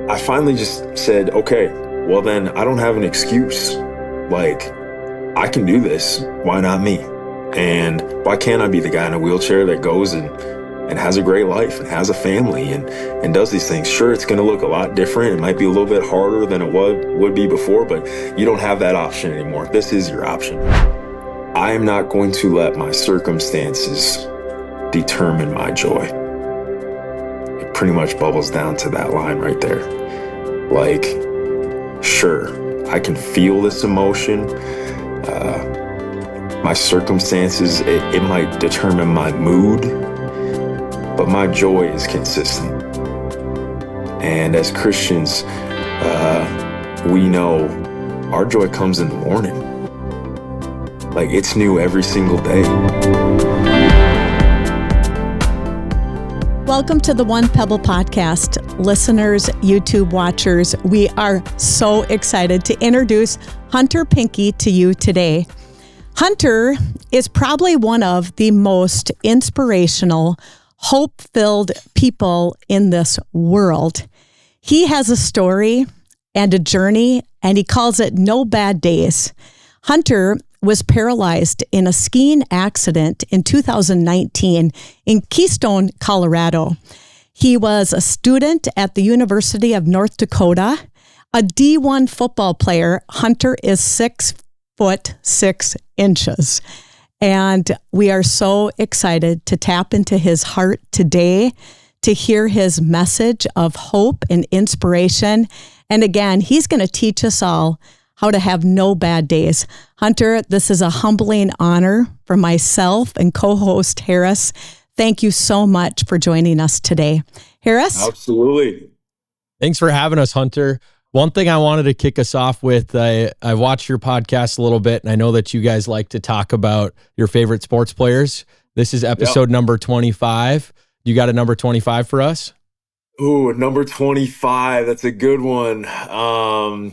I finally just said, okay, well then I don't have an excuse. Like, I can do this. Why not me? And why can't I be the guy in a wheelchair that goes and has a great life and has a family and does these things? Sure, it's going to look a lot different. It might be a little bit harder than it would be before, but you don't have that option anymore. This is your option. I am not going to let my circumstances determine my joy. It pretty much bubbles down to that line right there. Like, sure, I can feel this emotion. My circumstances, it might determine my mood, but my joy is consistent. And as Christians, we know our joy comes in the morning. Like, it's new every single day. Welcome to the One Pebble podcast. Listeners, YouTube watchers, we are so excited to introduce Hunter Pinke to you today. Hunter is probably one of the most inspirational, hope-filled people in this world. He has a story and a journey, and he calls it No Bad Days. Hunter was paralyzed in a skiing accident in 2019 in Keystone, Colorado. He was a student at the University of North Dakota, a D1 football player. Hunter is 6'6", and we are so excited to tap into his heart today, to hear his message of hope and inspiration. And again, he's going to teach us all how to have no bad days. Hunter, this is a humbling honor for myself and co-host Harris. Thank you so much for joining us today. Harris? Absolutely. Thanks for having us, Hunter. One thing I wanted to kick us off with, I watched your podcast a little bit, and I know that you guys like to talk about your favorite sports players. This is episode number 25. You got a number 25 for us? Ooh, number 25. That's a good one. How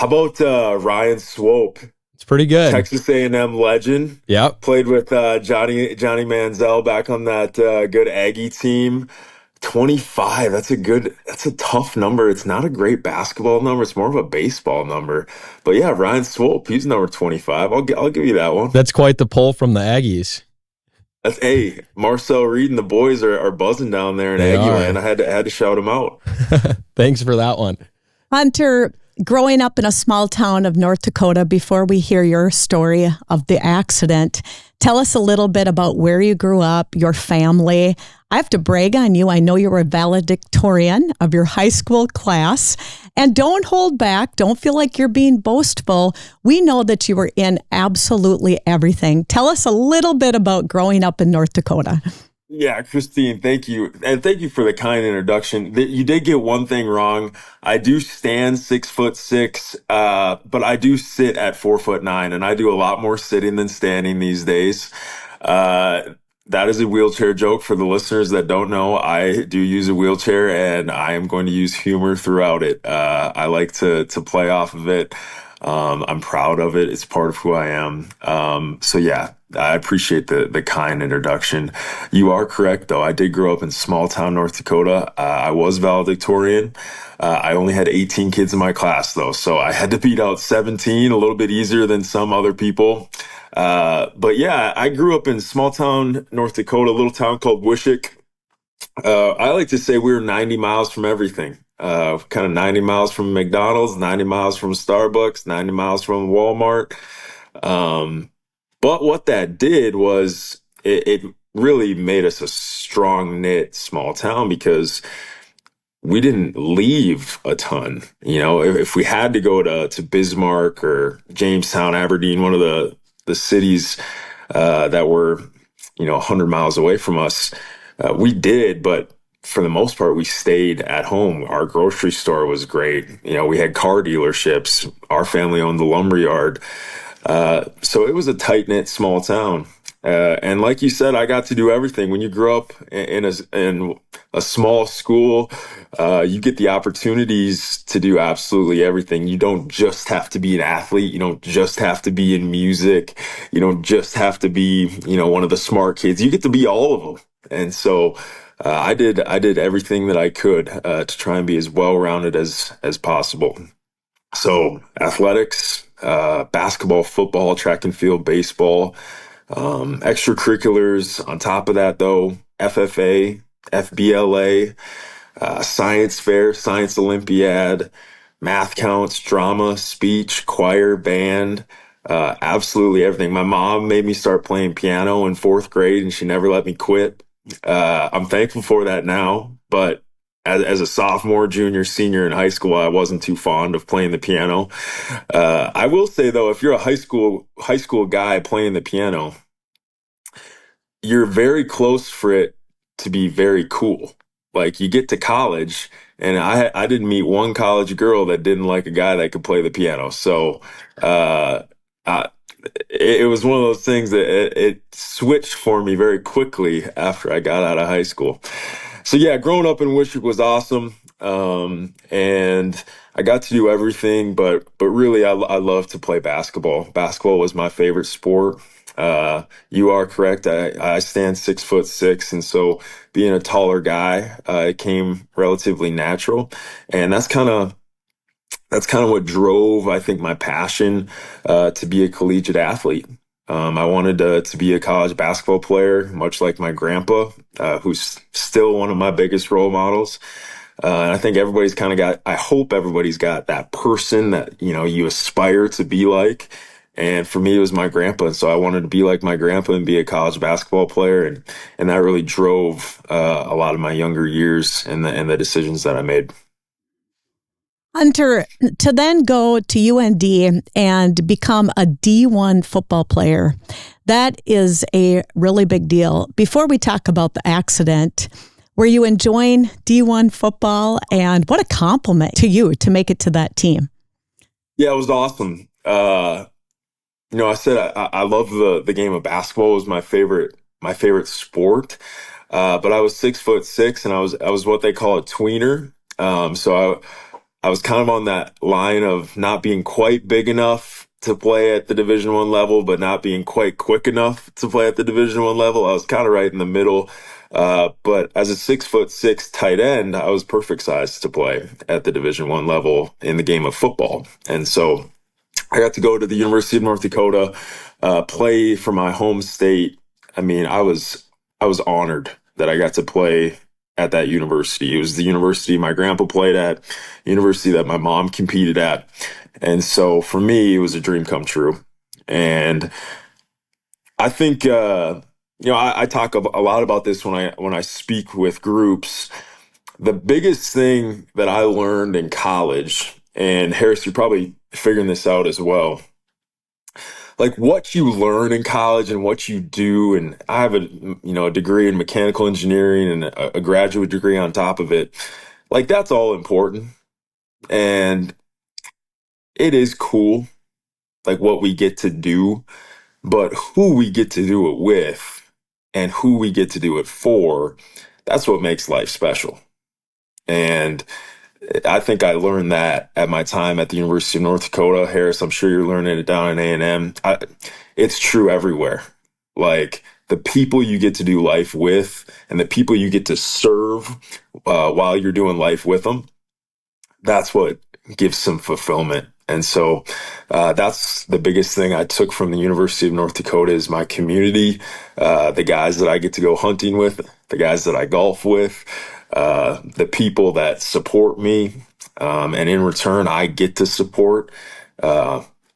about Ryan Swope? It's pretty good. Texas A&M legend. Yep. Played with Johnny Manziel back on that good Aggie team. 25. That's a tough number. It's not a great basketball number. It's more of a baseball number. But yeah, Ryan Swope, he's number 25. I'll give you that one. That's quite the pull from the Aggies. Hey, Marcel Reed and the boys are buzzing down there in Aggie land. I had to shout them out. Thanks for that one. Hunter, growing up in a small town of North Dakota, before we hear your story of the accident, tell us a little bit about where you grew up, your family. I have to brag on you. I know you were a valedictorian of your high school class. And don't hold back. Don't feel like you're being boastful. We know that you were in absolutely everything. Tell us a little bit about growing up in North Dakota. Yeah, Kristine, thank you. And thank you for the kind introduction. You did get one thing wrong. I do stand 6'6", but I do sit at 4'9", and I do a lot more sitting than standing these days. That is a wheelchair joke for the listeners that don't know. I do use a wheelchair, and I am going to use humor throughout it. I like to play off of it. I'm proud of it. It's part of who I am. So yeah, I appreciate the kind introduction. You are correct, though. I did grow up in small town North Dakota. I was valedictorian. I only had 18 kids in my class, though, so I had to beat out 17, a little bit easier than some other people. But yeah, I grew up in small town North Dakota, a little town called Wishek. I like to say we were 90 miles from everything. Kind of 90 miles from McDonald's, 90 miles from Starbucks, 90 miles from Walmart. But what that did was it really made us a strong knit small town because we didn't leave a ton. You know, if we had to go to Bismarck or Jamestown, Aberdeen, one of the cities that were, 100 miles away from us, we did, but for the most part, we stayed at home. Our grocery store was great. We had car dealerships. Our family owned the lumberyard. So it was a tight-knit small town. And like you said, I got to do everything. When you grow up in a small school, you get the opportunities to do absolutely everything. You don't just have to be an athlete. You don't just have to be in music. You don't just have to be, one of the smart kids. You get to be all of them. And so I did everything that I could to try and be as well-rounded as possible. So athletics, basketball, football, track and field, baseball. Extracurriculars on top of that, though, FFA, FBLA, science fair, science Olympiad, math counts, drama, speech, choir, band, absolutely everything. My mom made me start playing piano in 4th grade, and she never let me quit. I'm thankful for that now, but as a sophomore, junior, senior in high school, I wasn't too fond of playing the piano. I will say, though, if you're a high school guy playing the piano, you're very close for it to be very cool. Like, you get to college, and I didn't meet one college girl that didn't like a guy that could play the piano. So it was one of those things that it switched for me very quickly after I got out of high school. So yeah, growing up in Wishek was awesome. And I got to do everything, but really I love to play basketball. Basketball was my favorite sport. You are correct. I stand 6'6", and so being a taller guy, it came relatively natural. And that's kind of what drove, I think, my passion, to be a collegiate athlete. I wanted to be a college basketball player, much like my grandpa, who's still one of my biggest role models. And I think I hope everybody's got that person that, you aspire to be like. And for me, it was my grandpa. And so I wanted to be like my grandpa and be a college basketball player. And that really drove a lot of my younger years and the decisions that I made. Hunter, to then go to UND and become a D1 football player, that is a really big deal. Before we talk about the accident, were you enjoying D1 football, and what a compliment to you to make it to that team? Yeah, it was awesome. I said I love the game of basketball. It was my favorite sport. But I was 6'6", and I was what they call a tweener. So I was kind of on that line of not being quite big enough to play at the Division I level, but not being quite quick enough to play at the Division I level. I was kind of right in the middle. But as a 6'6" tight end, I was perfect size to play at the Division I level in the game of football. And so I got to go to the University of North Dakota, play for my home state. I mean, I was honored that I got to play at that university. It was the university my grandpa played at, university that my mom competed at. And so for me, it was a dream come true. And I think, I talk a lot about this when I speak with groups. The biggest thing that I learned in college, and Harris, you're probably figuring this out as well, like what you learn in college and what you do. And I have a degree in mechanical engineering and a graduate degree on top of it. Like, that's all important. And it is cool, like what we get to do, but who we get to do it with and who we get to do it for, that's what makes life special. And I think I learned that at my time at the University of North Dakota. Harris, I'm sure you're learning it down in A&M. It's true everywhere. Like, the people you get to do life with and the people you get to serve while you're doing life with them, that's what gives some fulfillment. And so that's the biggest thing I took from the University of North Dakota is my community, the guys that I get to go hunting with, the guys that I golf with, the people that support me, and in return, I get to support.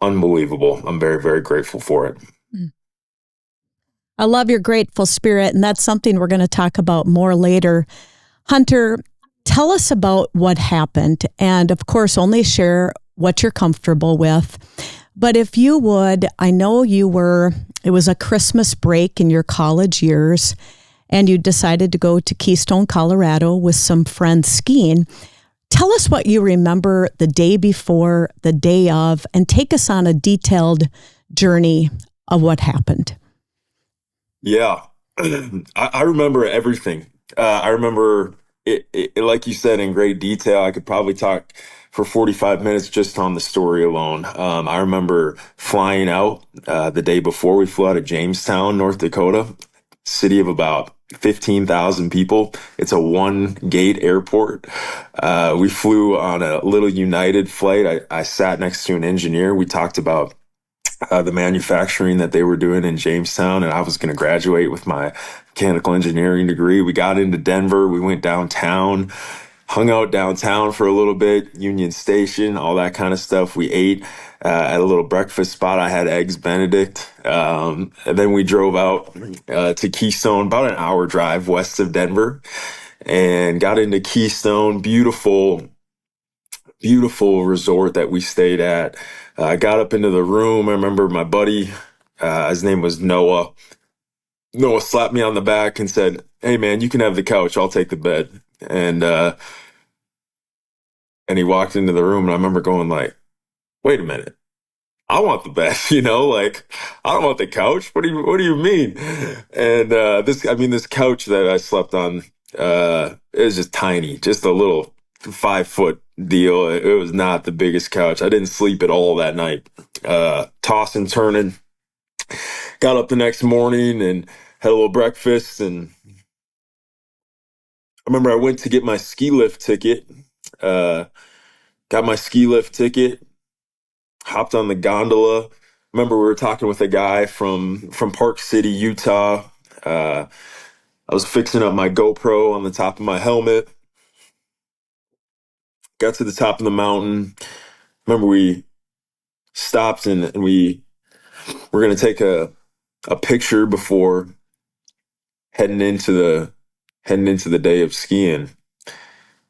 Unbelievable. I'm very, very grateful for it. I love your grateful spirit, and that's something we're going to talk about more later. Hunter, tell us about what happened, and of course, only share what you're comfortable with. But if you would, I know it was a Christmas break in your college years, and you decided to go to Keystone, Colorado with some friends skiing. Tell us what you remember the day before, the day of, and take us on a detailed journey of what happened. Yeah. I remember everything. I remember like you said, in great detail. I could probably talk for 45 minutes just on the story alone. I remember flying out the day before. We flew out of Jamestown, North Dakota, city of about 15,000 people. It's a one gate airport. We flew on a little United flight. I sat next to an engineer. We talked about the manufacturing that they were doing in Jamestown, and I was going to graduate with my mechanical engineering degree. We got into Denver. We went downtown, hung out downtown for a little bit, Union Station, all that kind of stuff. We ate at a little breakfast spot. I had eggs Benedict. And then we drove out to Keystone, about an hour drive west of Denver, and got into Keystone. Beautiful resort that we stayed at. I got up into the room. I remember my buddy, his name was Noah. Noah slapped me on the back and said, "Hey man, you can have the couch. I'll take the bed." And he walked into the room, and I remember going like, "Wait a minute. I want the bed, like I don't want the couch. What do you mean?" And this couch that I slept on, it was just tiny, just a little 5 foot deal. It was not the biggest couch. I didn't sleep at all that night. Tossing, turning. Got up the next morning and had a little breakfast. And I remember I went to get my ski lift ticket. Got my ski lift ticket. Hopped on the gondola. Remember we were talking with a guy from Park City, Utah. I was fixing up my GoPro on the top of my helmet. Got to the top of the mountain. Remember we stopped and we were going to take a picture before heading into the day of skiing.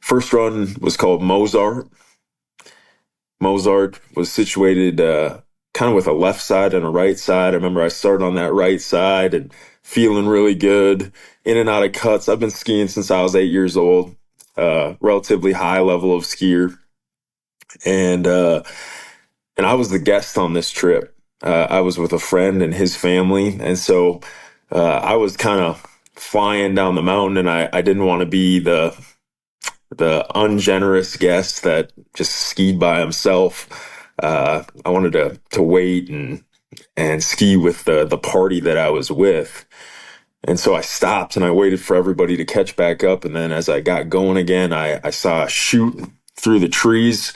First run was called Mozart. Mozart was situated kind of with a left side and a right side. I remember I started on that right side and feeling really good, in and out of cuts. I've been skiing since I was 8 years old, relatively high level of skier. And I was the guest on this trip. I was with a friend and his family. And so I was kind of flying down the mountain, and I didn't want to be the ungenerous guest that just skied by himself. I wanted to wait and ski with the party that I was with. And so I stopped and I waited for everybody to catch back up. And then as I got going again, I saw a chute through the trees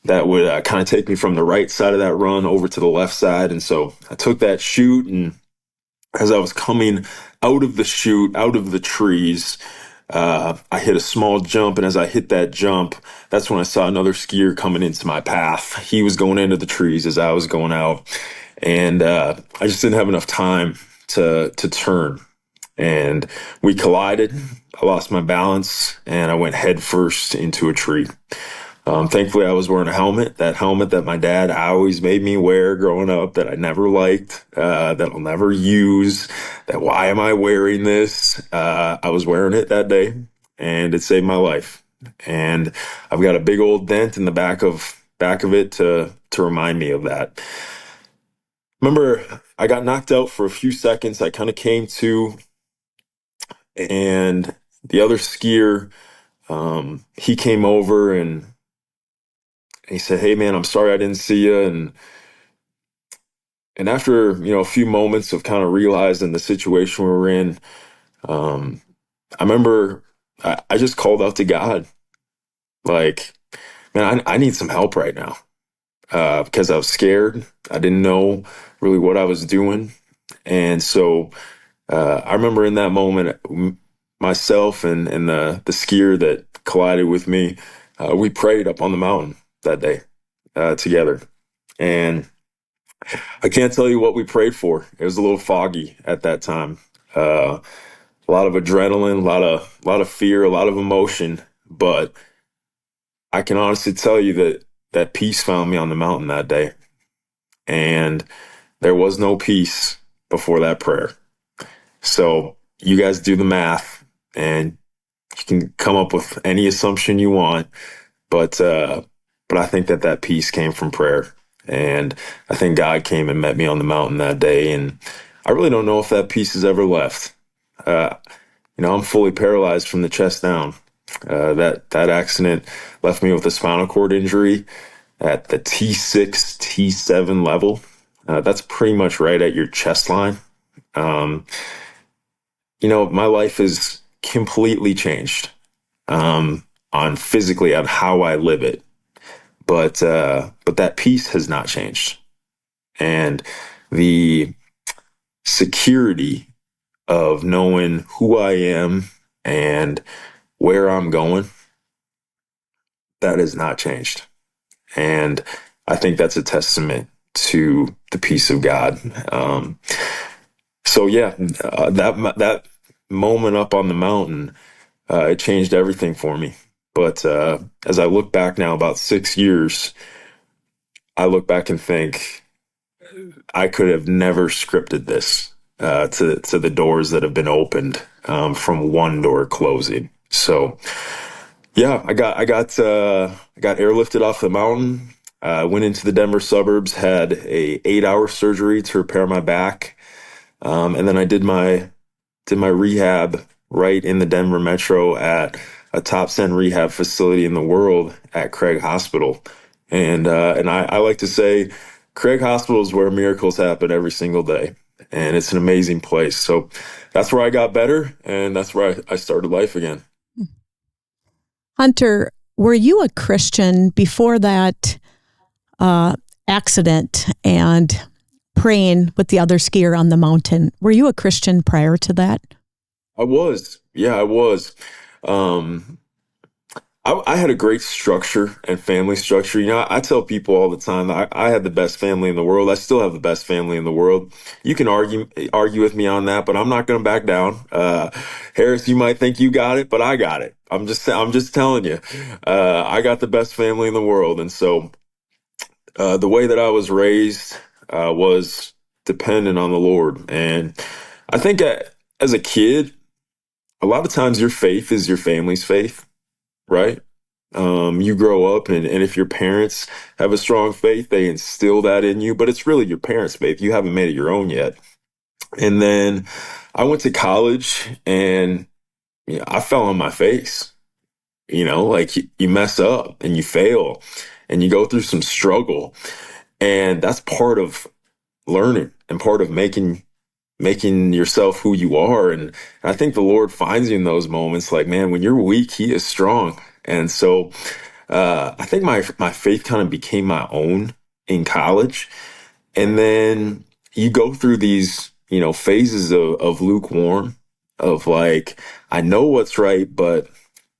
that would kind of take me from the right side of that run over to the left side. And so I took that chute, and as I was coming out of the chute, out of the trees, I hit a small jump. And as I hit that jump, that's when I saw another skier coming into my path. He was going into the trees as I was going out. And I just didn't have enough time to turn. And we collided. I lost my balance and I went head first into a tree. Thankfully, I was wearing a helmet, that helmet that my dad always made me wear growing up, that I never liked, that I'll never use, that why am I wearing this? I was wearing it that day, and it saved my life. And I've got a big old dent in the back of it to remind me of that. Remember, I got knocked out for a few seconds. I kind of came to, and the other skier, he came over and he said, "Hey man, I'm sorry I didn't see you." And after, a few moments of kind of realizing the situation we were in, I remember I just called out to God. Like, man, I need some help right now. Because I was scared. I didn't know really what I was doing. And so I remember in that moment, myself and the skier that collided with me, we prayed up on the mountain that day together. And I can't tell you what we prayed for. It was a little foggy at that time. A lot of adrenaline, a lot of fear, a lot of emotion. But I can honestly tell you that peace found me on the mountain that day. And there was no peace before that prayer. So you guys do the math, and you can come up with any assumption you want. But I think that peace came from prayer. And I think God came and met me on the mountain that day. And I really don't know if that piece has ever left. I'm fully paralyzed from the chest down. That accident left me with a spinal cord injury at the T6, T7 level. That's pretty much right at your chest line. My life is completely changed on physically on how I live it. But that piece has not changed. And the security of knowing who I am and where I'm going, that has not changed. And I think that's a testament to the peace of God. That moment up on the mountain, it changed everything for me. But as I look back now, about 6 years, I look back and think I could have never scripted this to the doors that have been opened from one door closing. So, yeah, I got airlifted off the mountain. Went into the Denver suburbs, had a 8-hour surgery to repair my back, and then I did my rehab right in the Denver metro at a top 10 rehab facility in the world at Craig Hospital. And I like to say Craig Hospital is where miracles happen every single day. And it's an amazing place. So that's where I got better. And that's where I started life again. Hunter, were you a Christian before that accident and praying with the other skier on the mountain? Were you a Christian prior to that? I was. Yeah, I was. I had a great structure and family structure. I tell people all the time that I had the best family in the world. I still have the best family in the world. You can argue with me on that, but I'm not going to back down. Harris, you might think you got it, but I got it. I'm just telling you, I got the best family in the world. And so the way that I was raised was dependent on the Lord. And I think as a kid, a lot of times your faith is your family's faith. Right? You grow up and if your parents have a strong faith, they instill that in you, but it's really your parents' faith. You haven't made it your own yet. And then I went to college and I fell on my face. Like you mess up and you fail and you go through some struggle. And that's part of learning and part of making yourself who you are. And I think the Lord finds you in those moments like, man, when you're weak, he is strong. And so I think my faith kind of became my own in college. And then you go through these, phases of lukewarm, of like, I know what's right, but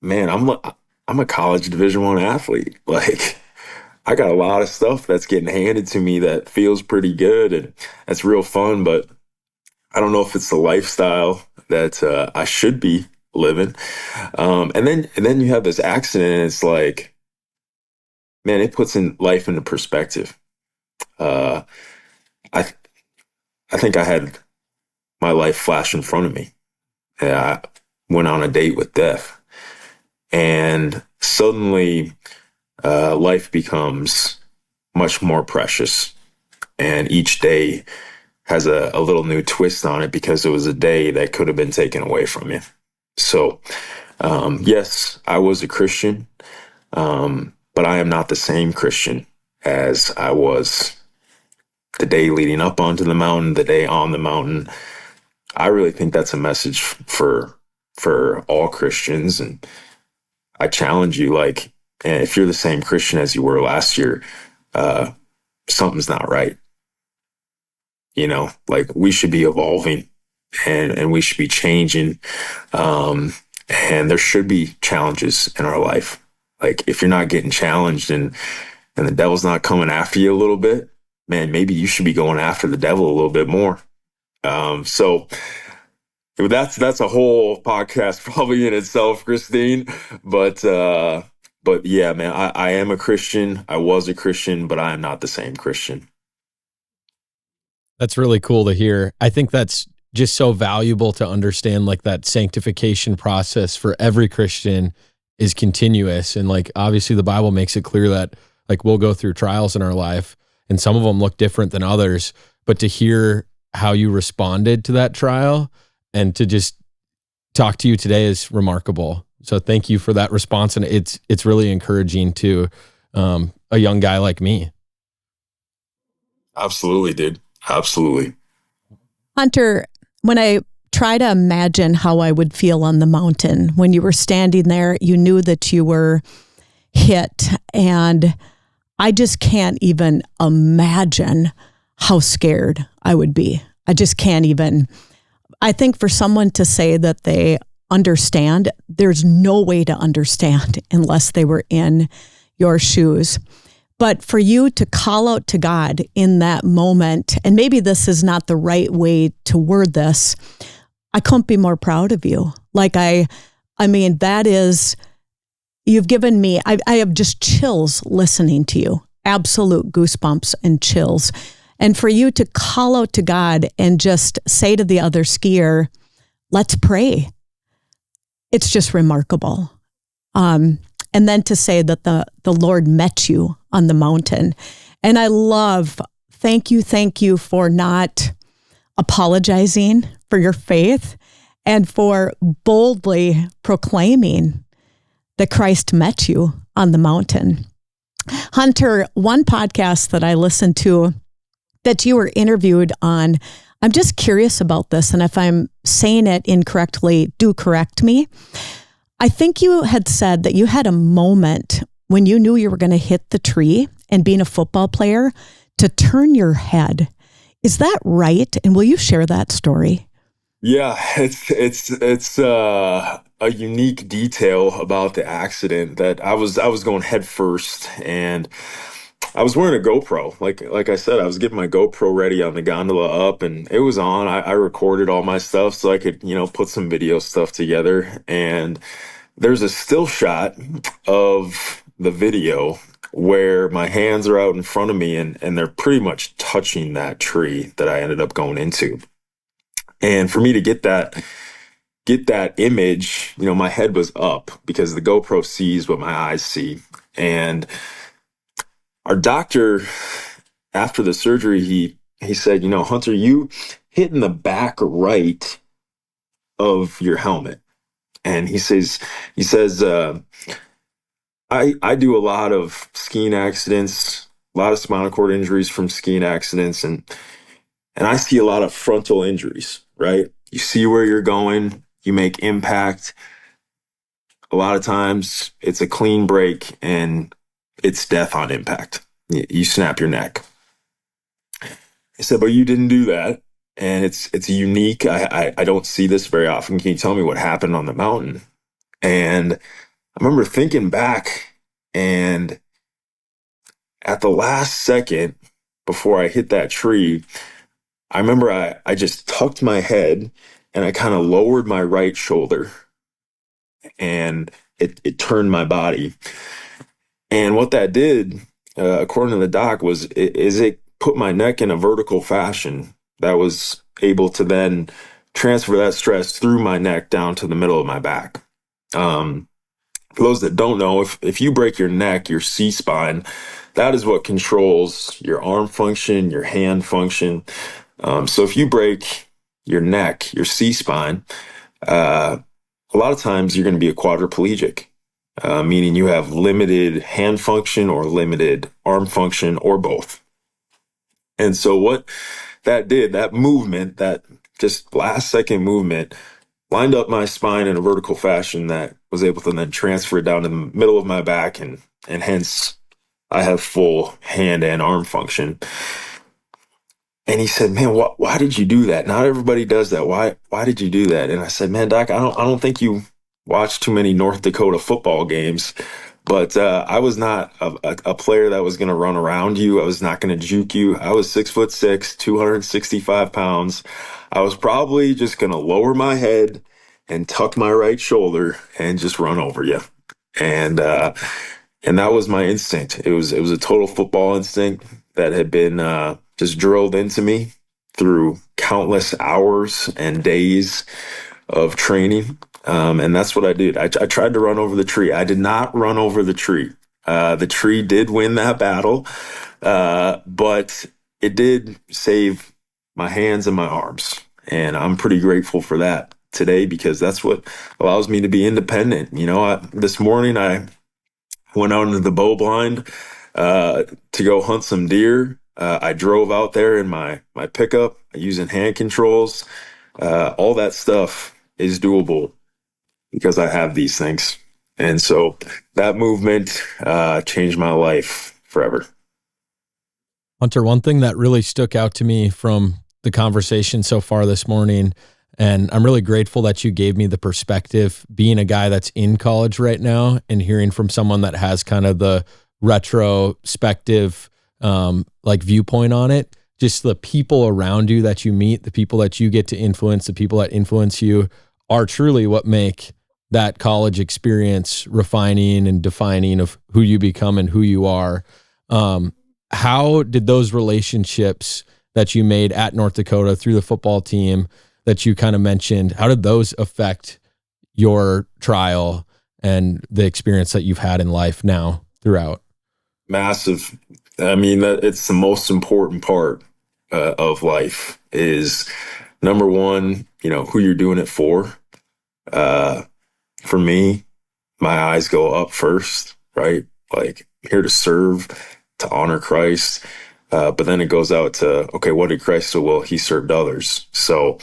man, I'm a college Division I athlete. Like, I got a lot of stuff that's getting handed to me that feels pretty good and that's real fun, but I don't know if it's the lifestyle that I should be living. And then you have this accident and it's like, man, it puts life into perspective. I think I had my life flash in front of me. And I went on a date with death. And suddenly life becomes much more precious. And each day has a little new twist on it because it was a day that could have been taken away from you. So, yes, I was a Christian, but I am not the same Christian as I was the day leading up onto the mountain, the day on the mountain. I really think that's a message for all Christians. And I challenge you, like, if you're the same Christian as you were last year, something's not right. Like we should be evolving and we should be changing. And there should be challenges in our life. Like if you're not getting challenged and the devil's not coming after you a little bit, man, maybe you should be going after the devil a little bit more. So that's a whole podcast probably in itself, Kristine. But yeah, man, I am a Christian. I was a Christian, but I am not the same Christian. That's really cool to hear. I think that's just so valuable to understand, like that sanctification process for every Christian is continuous. And like, obviously the Bible makes it clear that like we'll go through trials in our life and some of them look different than others, but to hear how you responded to that trial, and to just talk to you today is remarkable. So thank you for that response. And it's really encouraging to a young guy like me. Absolutely, dude. Absolutely. Hunter, when I try to imagine how I would feel on the mountain, when you were standing there, you knew that you were hit, and I just can't even imagine how scared I would be. I just can't even. I think for someone to say that they understand, there's no way to understand unless they were in your shoes. But for you to call out to God in that moment, and maybe this is not the right way to word this, I couldn't be more proud of you. Like I mean, that is, you've given me, I have just chills listening to you, absolute goosebumps and chills. And for you to call out to God and just say to the other skier, let's pray. It's just remarkable. And then to say that the Lord met you on the mountain. And I love, thank you for not apologizing for your faith and for boldly proclaiming that Christ met you on the mountain. Hunter, one podcast that I listened to that you were interviewed on, I'm just curious about this, and if I'm saying it incorrectly, do correct me. I think you had said that you had a moment when you knew you were going to hit the tree, and being a football player, to turn your head. Is that right? And will you share that story? Yeah, it's a unique detail about the accident that I was going head first, and I was wearing a GoPro. Like I said, I was getting my GoPro ready on the gondola up, and it was on. I recorded all my stuff so I could, put some video stuff together. And there's a still shot of the video where my hands are out in front of me, and they're pretty much touching that tree that I ended up going into. And for me to get that image, my head was up because the GoPro sees what my eyes see. And our doctor, after the surgery, he said, Hunter, you hit in the back right of your helmet. And he says, I do a lot of skiing accidents, a lot of spinal cord injuries from skiing accidents, and I see a lot of frontal injuries, right? You see where you're going, you make impact. A lot of times it's a clean break and it's death on impact. You snap your neck. I said, but you didn't do that. And it's unique. I don't see this very often. Can you tell me what happened on the mountain? And I remember thinking back, and at the last second before I hit that tree, I remember I just tucked my head and I kind of lowered my right shoulder, and it turned my body. And what that did, according to the doc, is it put my neck in a vertical fashion that was able to then transfer that stress through my neck down to the middle of my back. For those that don't know, if you break your neck, your C-spine, that is what controls your arm function, your hand function. So if you break your neck, your C-spine, a lot of times you're going to be a quadriplegic, meaning you have limited hand function or limited arm function or both. And so what that did, that movement, that just last second movement, lined up my spine in a vertical fashion that was able to then transfer it down to the middle of my back, and hence I have full hand and arm function. And he said, man, why did you do that? Not everybody does that. Why did you do that? And I said, man, Doc, I don't think you watch too many North Dakota football games, but I was not a player that was going to run around you. I was not going to juke you. I was 6'6", 265 pounds. I was probably just going to lower my head and tuck my right shoulder and just run over you. And that was my instinct. It was a total football instinct that had been just drilled into me through countless hours and days of training. And that's what I did. I tried to run over the tree. I did not run over the tree. The tree did win that battle, but it did save my hands and my arms. And I'm pretty grateful for that today, because that's what allows me to be independent. This morning I went out into the bow blind to go hunt some deer. I drove out there in my pickup using hand controls. All that stuff is doable because I have these things. And so that movement changed my life forever. Hunter, one thing that really stuck out to me from the conversation so far this morning, and I'm really grateful that you gave me the perspective, being a guy that's in college right now and hearing from someone that has kind of the retrospective viewpoint on it. Just the people around you that you meet, the people that you get to influence, the people that influence you are truly what make that college experience refining and defining of who you become and who you are. How did those relationships that you made at North Dakota through the football team that you kind of mentioned, how did those affect your trial and the experience that you've had in life now throughout? Massive. I mean, it's the most important part of life is, number one, who you're doing it for. For me, my eyes go up first, right? Like, I'm here to serve, to honor Christ. But then it goes out to, okay, what did Christ do? Well, he served others. So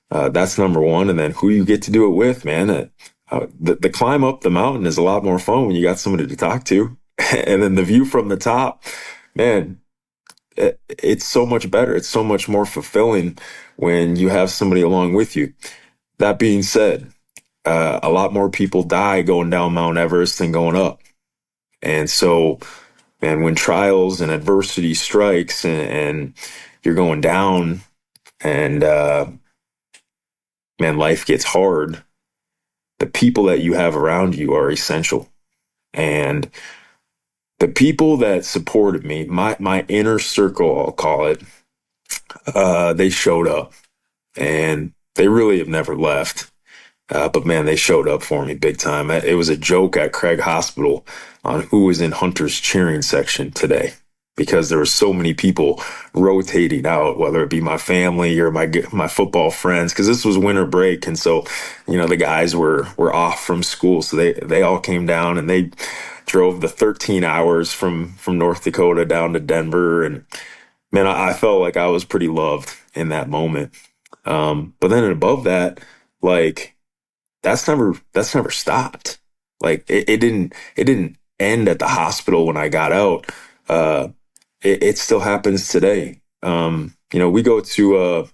that's number one. And then who you get to do it with, man. The climb up the mountain is a lot more fun when you got somebody to talk to. And then the view from the top, man, it's so much better. It's so much more fulfilling when you have somebody along with you. That being said, a lot more people die going down Mount Everest than going up. And so, man, when trials and adversity strikes and you're going down and, man, life gets hard, the people that you have around you are essential. And the people that supported me, my inner circle, I'll call it, they showed up, and they really have never left. But man, they showed up for me big time. It was a joke at Craig Hospital on who was in Hunter's cheering section today, because there were so many people rotating out, whether it be my family or my football friends, because this was winter break. And so, the guys were off from school. So they all came down, and they drove the 13 hours from North Dakota down to Denver. And man, I felt like I was pretty loved in that moment. But then above that, like, that's never stopped. Like, it didn't end at the hospital when I got out. It still happens today. We go to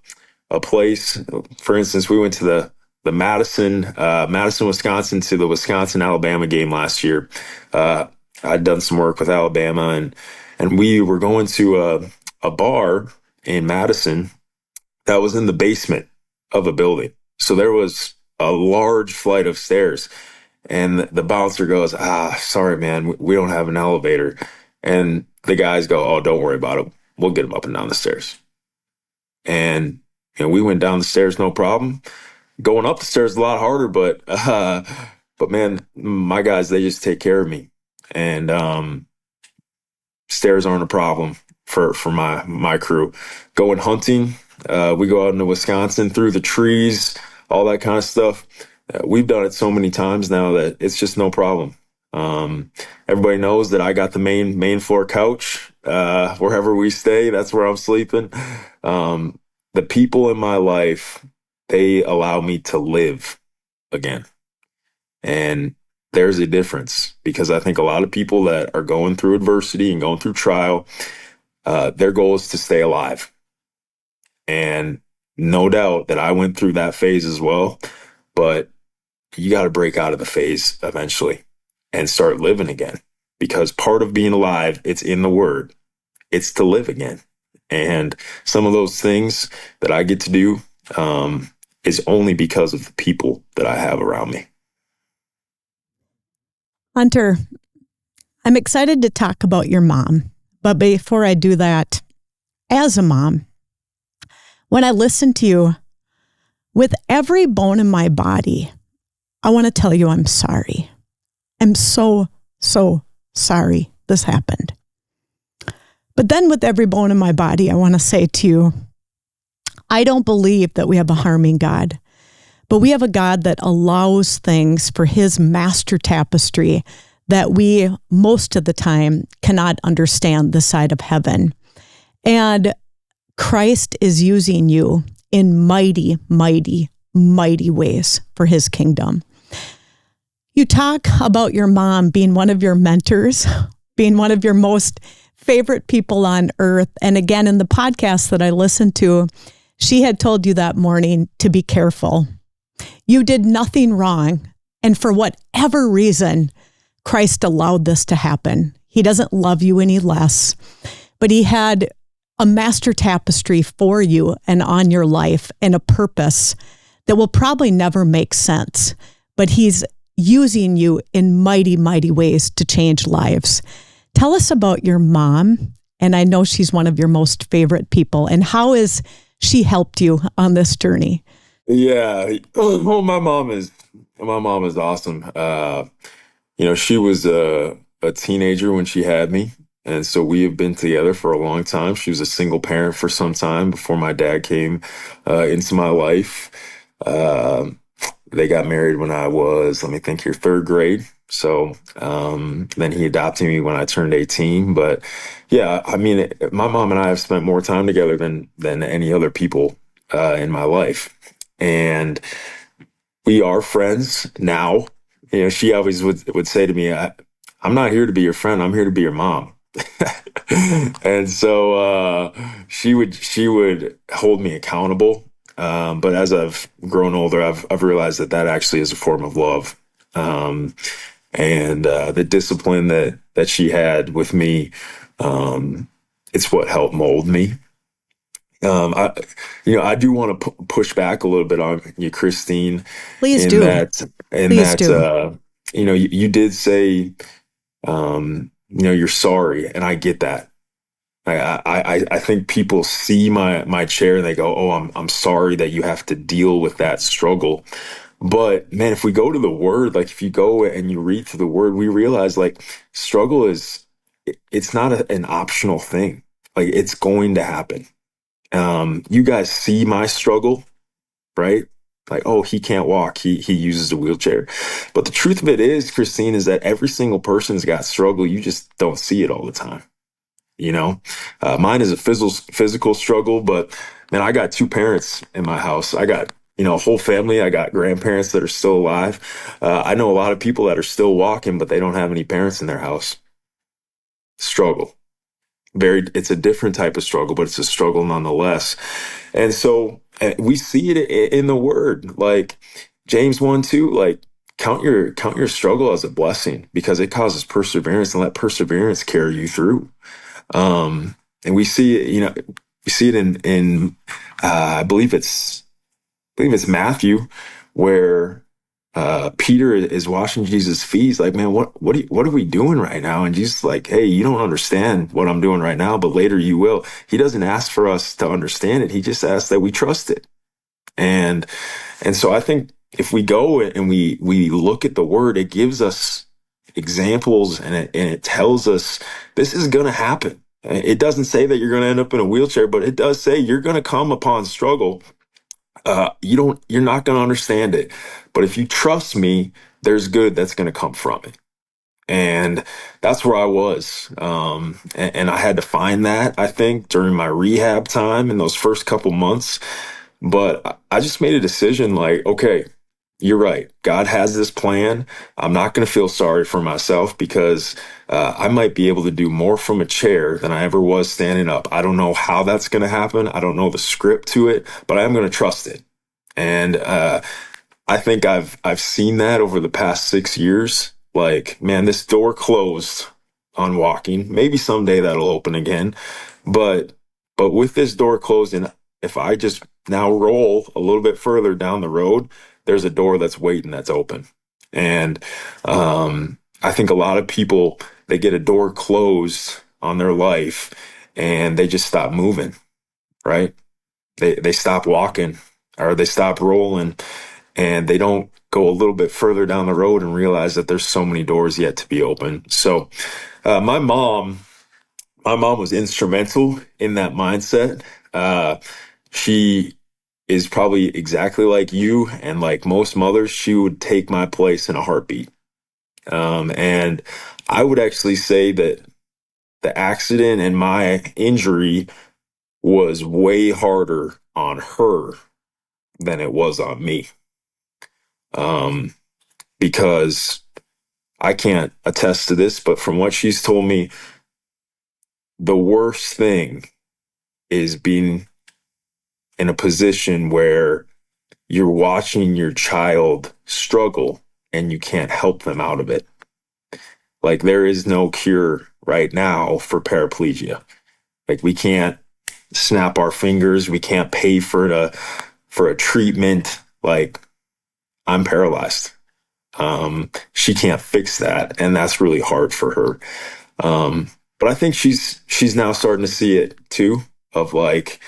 a place, for instance, we went to the Madison, Wisconsin, to the Wisconsin-Alabama game last year. I'd done some work with Alabama, and we were going to a bar in Madison that was in the basement of a building. So there was a large flight of stairs, and the bouncer goes, sorry, man, we don't have an elevator. And the guys go, oh, don't worry about it. We'll get them up and down the stairs. And we went down the stairs, no problem. Going up the stairs is a lot harder, but man, my guys, they just take care of me. And stairs aren't a problem for my crew. Going hunting, we go out into Wisconsin through the trees, all that kind of stuff. We've done it so many times now that it's just no problem. Everybody knows that I got the main floor couch. Wherever we stay, that's where I'm sleeping. The people in my life, they allow me to live again. And there's a difference, because I think a lot of people that are going through adversity and going through trial, their goal is to stay alive. And no doubt that I went through that phase as well, but you got to break out of the phase eventually and start living again, because part of being alive, it's in the word, it's to live again. And some of those things that I get to do is only because of the people that I have around me. Hunter, I'm excited to talk about your mom. But before I do that, as a mom, when I listen to you, with every bone in my body, I want to tell you I'm sorry. I'm so, so sorry this happened. But then with every bone in my body, I want to say to you, I don't believe that we have a harming God, but we have a God that allows things for his master tapestry that we most of the time cannot understand this side of heaven. And Christ is using you in mighty, mighty, mighty ways for his kingdom. You talk about your mom being one of your mentors, being one of your most favorite people on earth. And again, in the podcast that I listened to, she had told you that morning to be careful. You did nothing wrong. And for whatever reason, Christ allowed this to happen. He doesn't love you any less, but he had a master tapestry for you and on your life and a purpose that will probably never make sense, but he's using you in mighty, mighty ways to change lives. Tell us about your mom, and I know she's one of your most favorite people, and how has she helped you on this journey? Yeah. Oh, my mom is awesome. She was a teenager when she had me. And so we have been together for a long time. She was a single parent for some time before my dad came into my life. They got married when I was, let me think here, third grade. So then he adopted me when I turned 18. But yeah, I mean, my mom and I have spent more time together than any other people in my life. And we are friends now. She always would say to me, I'm not here to be your friend. I'm here to be your mom. And so she would hold me accountable. But as I've grown older, I've realized that actually is a form of love. And the discipline that she had with me, it's what helped mold me. I do want to push back a little bit on you, Kristine. Please in do. Please do. You did say, you're sorry, and I get that. I think people see my chair and they go, "Oh, I'm sorry that you have to deal with that struggle." But man, if we go to the word, like if you go and you read through the word, we realize like struggle it's not an optional thing. Like it's going to happen. You guys see my struggle, right? Like, oh, he can't walk. He uses a wheelchair. But the truth of it is, Kristine, is that every single person's got struggle. You just don't see it all the time. Mine is a physical struggle, but man, I got two parents in my house. I got, a whole family. I got grandparents that are still alive. I know a lot of people that are still walking, but they don't have any parents in their house. Struggle. It's a different type of struggle, but it's a struggle nonetheless. And so we see it in the word, like James 1:2, like count your struggle as a blessing because it causes perseverance, and let perseverance carry you through. And we see it, in I believe it's Matthew, where Peter is washing Jesus' feet. He's like, man, what are we doing right now? And Jesus is like, hey, you don't understand what I'm doing right now, but later you will. He doesn't ask for us to understand it. He just asks that we trust it. And so I think if we go and we look at the word, it gives us examples and it tells us this is going to happen. It doesn't say that you're going to end up in a wheelchair, but it does say you're going to come upon struggle. You're not going to understand it. But if you trust me, there's good that's going to come from it. And that's where I was. And I had to find that, I think, during my rehab time in those first couple months. But I just made a decision like, okay, you're right. God has this plan. I'm not going to feel sorry for myself because I might be able to do more from a chair than I ever was standing up. I don't know how that's going to happen. I don't know the script to it, but I'm going to trust it. And I think I've seen that over the past 6 years. Like, man, this door closed on walking. Maybe someday that'll open again. But with this door closed, and if I just now roll a little bit further down the road, there's a door that's waiting that's open. And I think a lot of people, they get a door closed on their life and they just stop moving, right? They stop walking or they stop rolling and they don't go a little bit further down the road and realize that there's so many doors yet to be open. So my mom was instrumental in that mindset. She is probably exactly like you and like most mothers. She would take my place in a heartbeat. And I would actually say that the accident and my injury was way harder on her than it was on me. Because I can't attest to this, but from what she's told me, the worst thing is being in a position where you're watching your child struggle and you can't help them out of it. Like, there is no cure right now for paraplegia. Like, we can't snap our fingers. We can't pay for a treatment. Like, I'm paralyzed. She can't fix that, and that's really hard for her. But I think she's now starting to see it too, of like,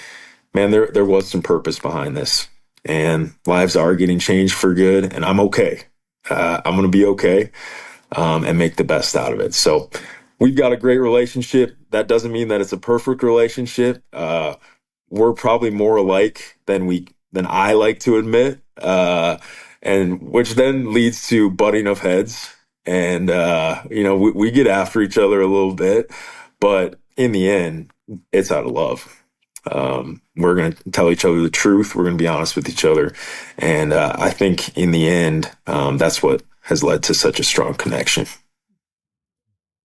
man, there was some purpose behind this, and lives are getting changed for good, and I'm okay. I'm going to be okay, and make the best out of it. So we've got a great relationship. That doesn't mean that it's a perfect relationship. We're probably more alike than I like to admit, and which then leads to butting of heads. And, we get after each other a little bit, but in the end, it's out of love. We're going to tell each other the truth. We're going to be honest with each other. And I think in the end, that's what has led to such a strong connection.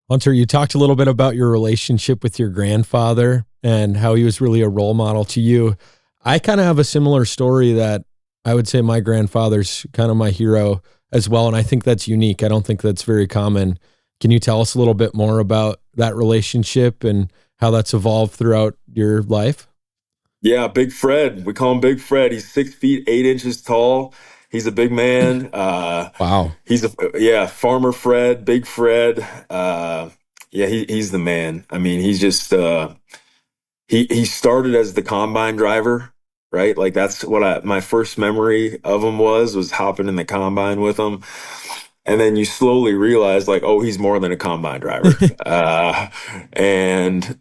Hunter, you talked a little bit about your relationship with your grandfather and how he was really a role model to you. I kind of have a similar story that I would say my grandfather's kind of my hero as well. And I think that's unique. I don't think that's very common. Can you tell us a little bit more about that relationship and how that's evolved throughout your life? Yeah, Big Fred. We call him Big Fred. He's 6 feet 8 inches tall. He's a big man. Wow. Farmer Fred, Big Fred. He's the man. I mean, he's just he started as the combine driver, right? Like, that's what my first memory of him was hopping in the combine with him. And then you slowly realize, like, oh, he's more than a combine driver. And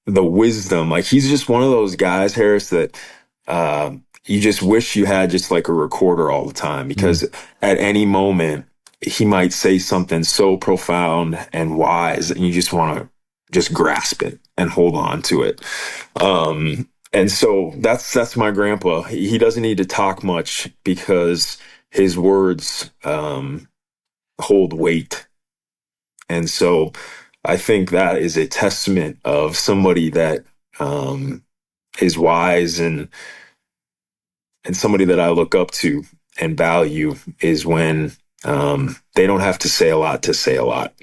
the wisdom, like, he's just one of those guys, Harris, that you just wish you had just like a recorder all the time, because at any moment he might say something so profound and wise, and you just want to just grasp it and hold on to it. And so that's my grandpa. He doesn't need to talk much because his words hold weight. And so I think that is a testament of somebody that is wise, and somebody that I look up to and value is when they don't have to say a lot to say a lot.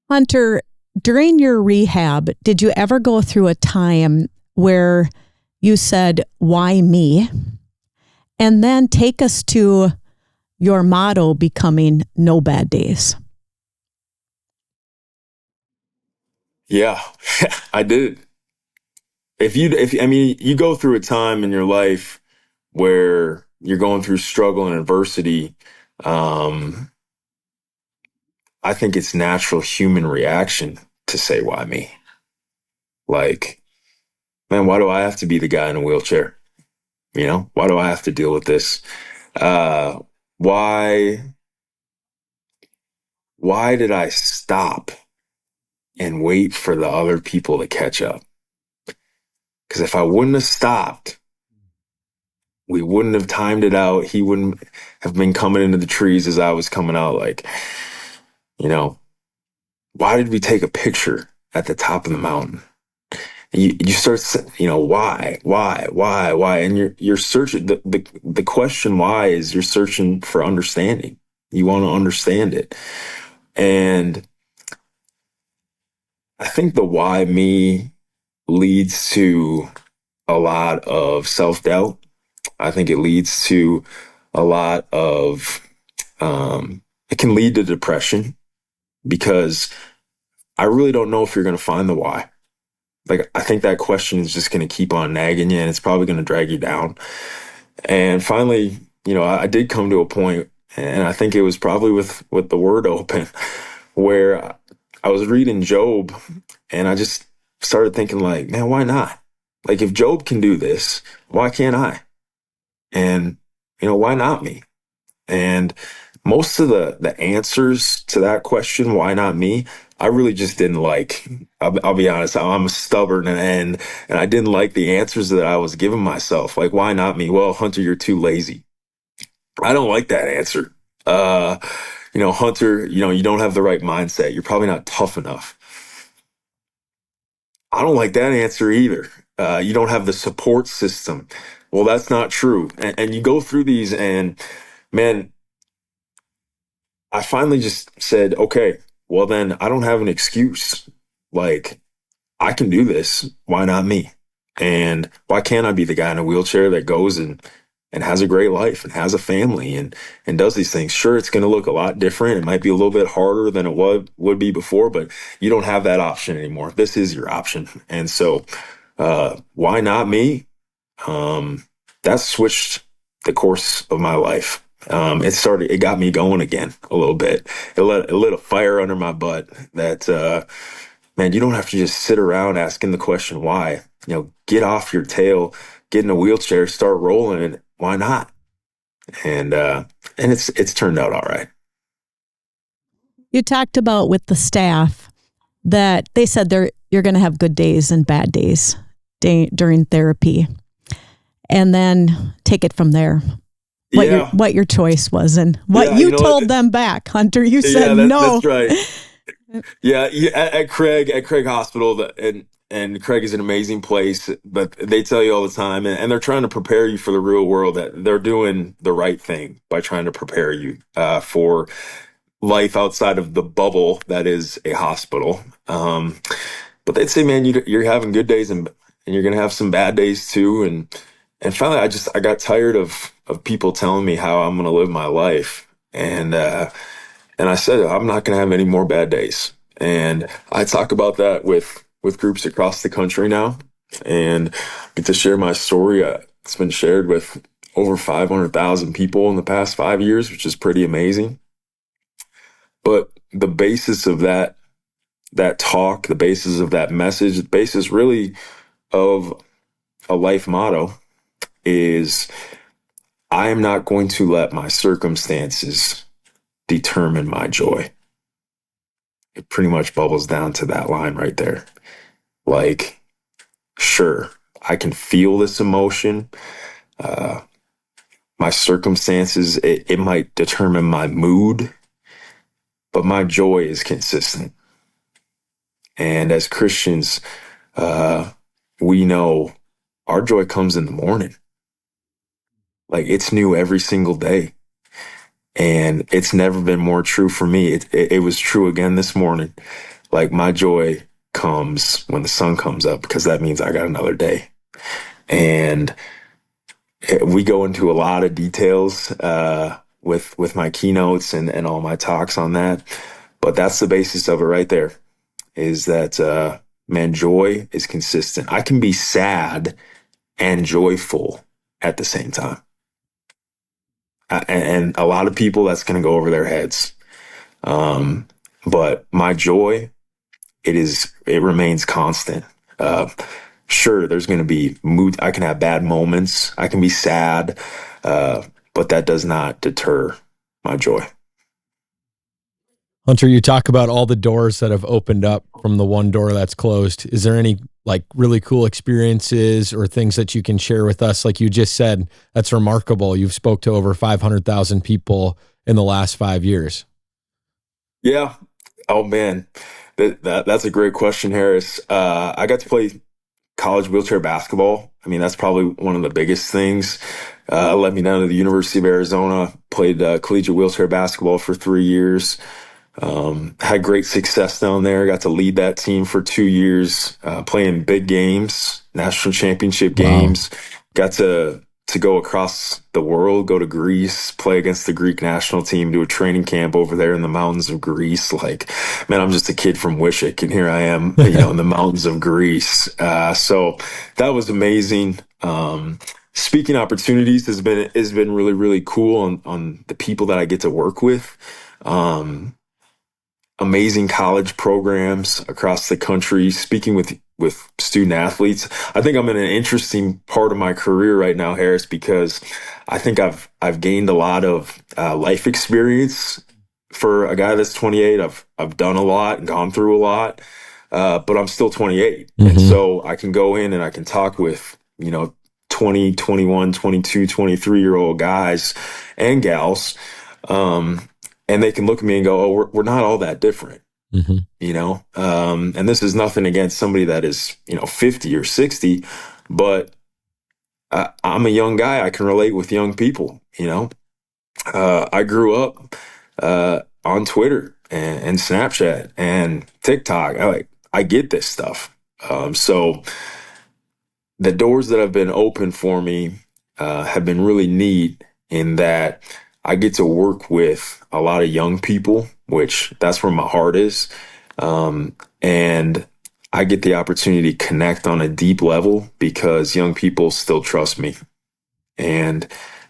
Hunter, during your rehab, did you ever go through a time where you said, why me? And then take us to your motto becoming no bad days. Yeah, I did. You go through a time in your life where you're going through struggle and adversity. I think it's natural human reaction to say, why me? Like, man, why do I have to be the guy in a wheelchair? Why do I have to deal with this? Why did I stop and wait for the other people to catch up? Because if I wouldn't have stopped, we wouldn't have timed it out. He wouldn't have been coming into the trees as I was coming out. Like, why did we take a picture at the top of the mountain? And you start, why? And you're searching. The question why is you're searching for understanding. You want to understand it. And I think the why me leads to a lot of self-doubt. I think it leads to a lot of, it can lead to depression, because I really don't know if you're going to find the why. Like, I think that question is just going to keep on nagging you, and it's probably going to drag you down. And finally, I did come to a point, and I think it was probably with the Word open, where I was reading Job, and I just started thinking, like, man, why not? Like, if Job can do this, why can't I? And, why not me? And most of the answers to that question, why not me, I really just didn't like. I'll be honest, I'm stubborn, and I didn't like the answers that I was giving myself. Like, why not me? Well, Hunter, you're too lazy. I don't like that answer. Hunter, you don't have the right mindset. You're probably not tough enough. I don't like that answer either. You don't have the support system. Well, that's not true. And you go through these, and man, I finally just said, okay, well then I don't have an excuse. Like, I can do this. Why not me? And why can't I be the guy in a wheelchair that goes and has a great life and has a family and does these things? Sure, it's going to look a lot different. It might be a little bit harder than it would be before, but you don't have that option anymore. This is your option. And so, why not me? That switched the course of my life. It got me going again a little bit. It lit a fire under my butt that, man, you don't have to just sit around asking the question, why? Get off your tail, get in a wheelchair, start rolling, and why not? And it's turned out all right. You talked about with the staff that they said you're going to have good days and bad days during therapy, and then take it from there. What your choice was and what you told them back, Hunter. You said no. That's right. Yeah, at Craig Hospital, and Craig is an amazing place, but they tell you all the time, and they're trying to prepare you for the real world, that they're doing the right thing by trying to prepare you for life outside of the bubble that is a hospital. But they'd say, man, you're having good days and you're going to have some bad days too. And finally, I got tired of people telling me how I'm going to live my life. And I said, I'm not going to have any more bad days. And I talk about that with groups across the country now, and get to share my story. It's been shared with over 500,000 people in the past 5 years, which is pretty amazing. But the basis of that talk, the basis of that message, the basis really of a life motto is, I am not going to let my circumstances determine my joy. It pretty much bubbles down to that line right there. Like, sure, I can feel this emotion. My circumstances, it might determine my mood, but my joy is consistent. And as Christians, we know our joy comes in the morning. Like, it's new every single day. And it's never been more true for me. It was true again this morning. Like, my joy comes when the sun comes up, because that means I got another day. And we go into a lot of details with my keynotes and all my talks on that. But that's the basis of it right there, is that, man, joy is consistent. I can be sad and joyful at the same time. And a lot of people, that's going to go over their heads. But my joy, it remains constant. Sure, there's going to be mood. I can have bad moments. I can be sad, but that does not deter my joy. Hunter, you talk about all the doors that have opened up from the one door that's closed. Is there any really cool experiences or things that you can share with us? Like you just said, that's remarkable. You've spoke to over 500,000 people in the last 5 years. Yeah. Oh man, that's a great question, Harris. I got to play college wheelchair basketball. I mean, that's probably one of the biggest things. Led me down to the University of Arizona, played collegiate wheelchair basketball for 3 years. Had great success down there. Got to lead that team for 2 years, playing big games, national championship games. Wow. Got to go across the world, go to Greece, play against the Greek national team, do a training camp over there in the mountains of Greece. Like, man, I'm just a kid from Wishek, and here I am, in the mountains of Greece. So that was amazing. Speaking opportunities has been really, really cool on the people that I get to work with. amazing college programs across the country, speaking with student athletes. I think I'm in an interesting part of my career right now, Harris, because I think I've gained a lot of life experience. For a guy that's 28, I've done a lot and gone through a lot, but I'm still 28. And so I can go in and I can talk with, 20, 21, 22, 23-year-old guys and gals, and they can look at me and go, oh, we're not all that different. And this is nothing against somebody that is, 50 or 60, but I'm a young guy. I can relate with young people. I grew up on Twitter and Snapchat and TikTok. I get this stuff. So the doors that have been open for me have been really neat in that I get to work with a lot of young people, which that's where my heart is. And I get the opportunity to connect on a deep level because young people still trust me. And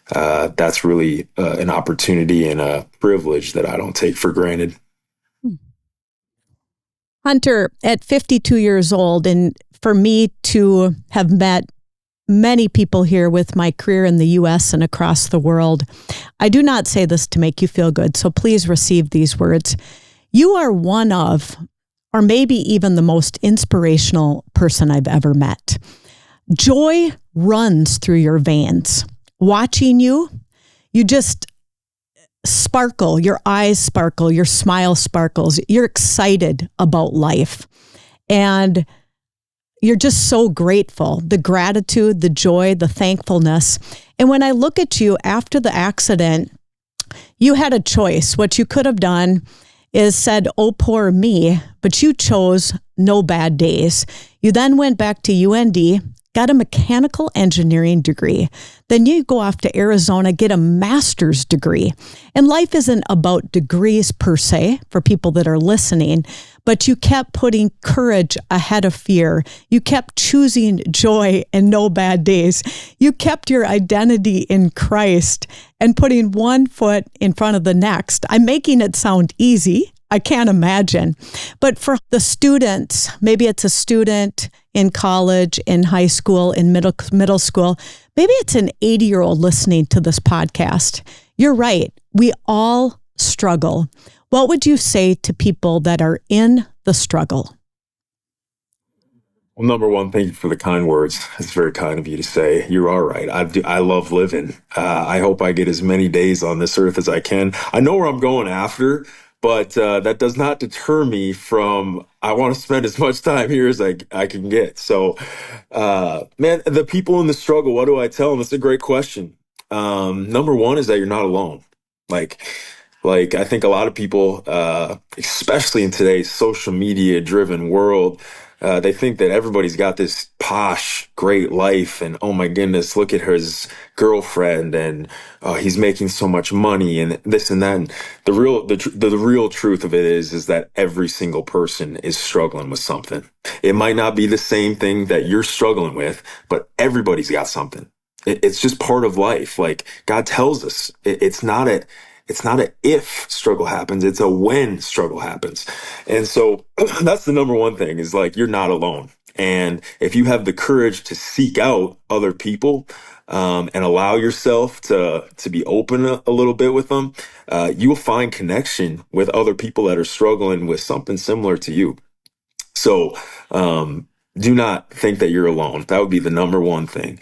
that's really an opportunity and a privilege that I don't take for granted. Hunter, at 52 years old, and for me to have met many people here with my career in the U.S. and across the world, I do not say this to make you feel good, so please receive these words. You are one of, or maybe even the most inspirational person I've ever met. Joy runs through your veins. Watching you, you just sparkle, your eyes sparkle, your smile sparkles, you're excited about life. And you're just so grateful, the gratitude, the joy, the thankfulness. And when I look at you after the accident, you had a choice. What you could have done is said, oh, poor me, but you chose no bad days. You then went back to UND, got a mechanical engineering degree. Then you go off to Arizona, get a master's degree. And life isn't about degrees per se for people that are listening, but you kept putting courage ahead of fear. You kept choosing joy and no bad days. You kept your identity in Christ and putting one foot in front of the next. I'm making it sound easy. I can't imagine. But for the students, maybe it's a student in college, in high school, in middle school, maybe it's an 80-year-old listening to this podcast. You're right. We all struggle. What would you say to people that are in the struggle? Well, number one, thank you for the kind words. It's very kind of you to say. You are right. I love living. I hope I get as many days on this earth as I can. I know where I'm going after, but that does not deter me from, I want to spend as much time here as I can get. So, man, the people in the struggle, what do I tell them? It's a great question. Number one is that you're not alone. Like I think a lot of people, especially in today's social media driven world, they think that everybody's got this posh, great life, and oh my goodness, look at his girlfriend, and he's making so much money, and this and that. And the real truth of it is that every single person is struggling with something. It might not be the same thing that you're struggling with, but everybody's got something. It's just part of life. Like God tells us, it's not a if struggle happens, it's a when struggle happens. And so that's the number one thing is like, you're not alone. And if you have the courage to seek out other people, and allow yourself to be open a little bit with them, you will find connection with other people that are struggling with something similar to you. So, do not think that you're alone. That would be the number one thing.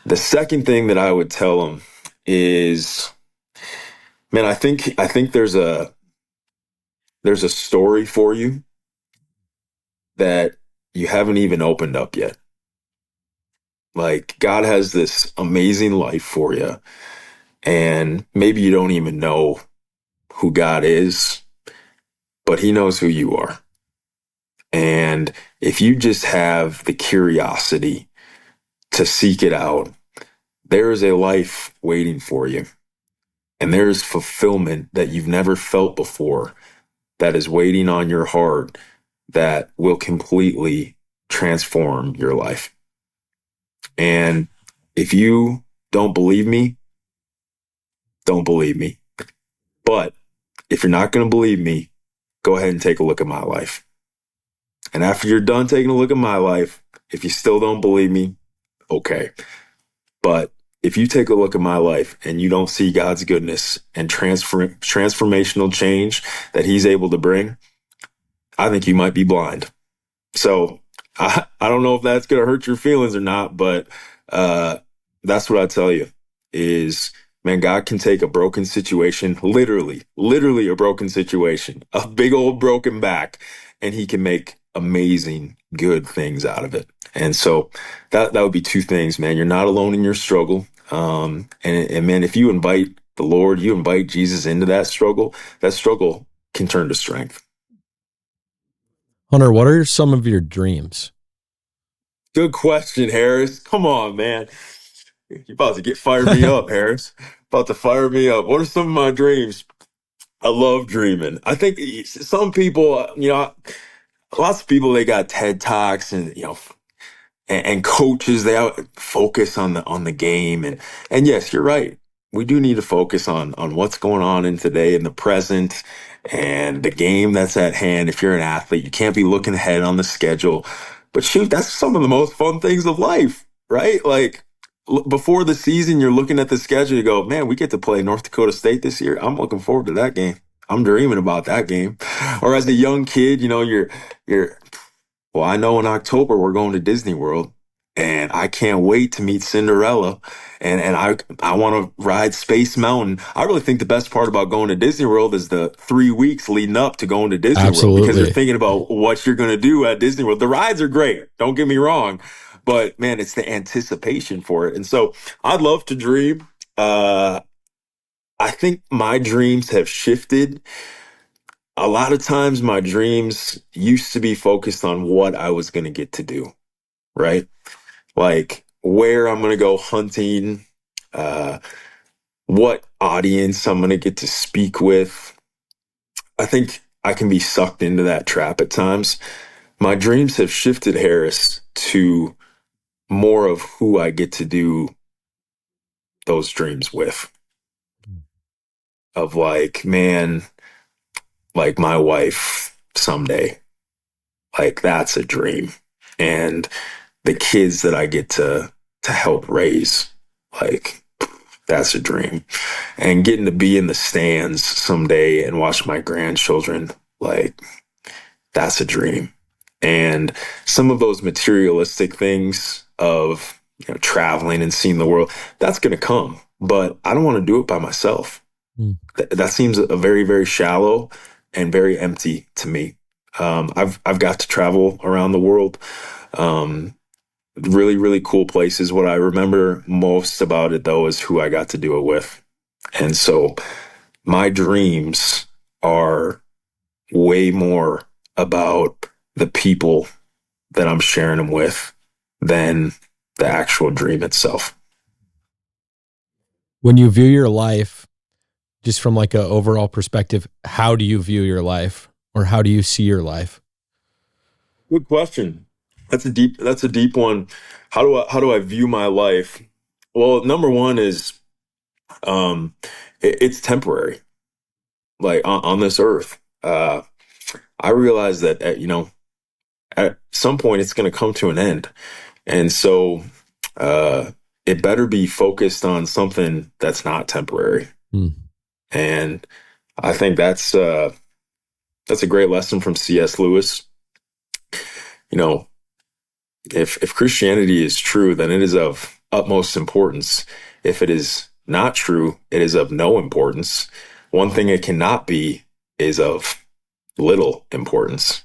The second thing that I would tell them is, man, I think there's a story for you that you haven't even opened up yet. Like God has this amazing life for you, and maybe you don't even know who God is, but He knows who you are. And if you just have the curiosity to seek it out, there is a life waiting for you. And there is fulfillment that you've never felt before that is waiting on your heart that will completely transform your life. And if you don't believe me, don't believe me. But if you're not going to believe me, go ahead and take a look at my life. And after you're done taking a look at my life, if you still don't believe me, okay. But if you take a look at my life and you don't see God's goodness and transformational change that he's able to bring, I think you might be blind. So I don't know if that's going to hurt your feelings or not, but that's what I tell you is, man, God can take a broken situation, literally a broken situation, a big old broken back, and he can make amazing, good things out of it. And so that would be two things, man. You're not alone in your struggle. And man, if you invite the Lord, you invite Jesus into that struggle can turn to strength. Hunter, what are some of your dreams? Good question, Harris. Come on, man. You're about to fire me up, Harris. About to fire me up. What are some of my dreams? I love dreaming. I think some people, lots of people, they got TED Talks and, and coaches, they focus on the game. And yes, you're right. We do need to focus on what's going on in today, in the present, and the game that's at hand. If you're an athlete, you can't be looking ahead on the schedule. But shoot, that's some of the most fun things of life, right? Like before the season, you're looking at the schedule, you go, man, we get to play North Dakota State this year. I'm looking forward to that game. I'm dreaming about that game. Or as a young kid, well, I know in October we're going to Disney World, and I can't wait to meet Cinderella, and I want to ride Space Mountain. I really think the best part about going to Disney World is the 3 weeks leading up to going to Disney World, because you're thinking about what you're going to do at Disney World. The rides are great, don't get me wrong, but man, it's the anticipation for it. And so I'd love to dream. I think my dreams have shifted. A lot of times my dreams used to be focused on what I was going to get to do, right? Like where I'm going to go hunting, what audience I'm going to get to speak with. I think I can be sucked into that trap at times. My dreams have shifted, Harris, to more of who I get to do those dreams with. Of like, man, like my wife someday, like that's a dream. And the kids that I get to help raise, like that's a dream. And getting to be in the stands someday and watch my grandchildren, like that's a dream. And some of those materialistic things of traveling and seeing the world, that's going to come. But I don't want to do it by myself. That seems a very, very shallow and very empty to me. I've got to travel around the world. Really, really cool places. What I remember most about it, though, is who I got to do it with. And so my dreams are way more about the people that I'm sharing them with than the actual dream itself. When you view your life, just from like an overall perspective, how do you view your life, or how do you see your life? Good question. That's a deep one. How do I view my life? Well, number one is, it's temporary. Like on this earth, I realize that at some point it's going to come to an end, and so it better be focused on something that's not temporary. And I think that's a great lesson from C.S. Lewis. If Christianity is true, then it is of utmost importance. If it is not true, it is of no importance. One thing it cannot be is of little importance.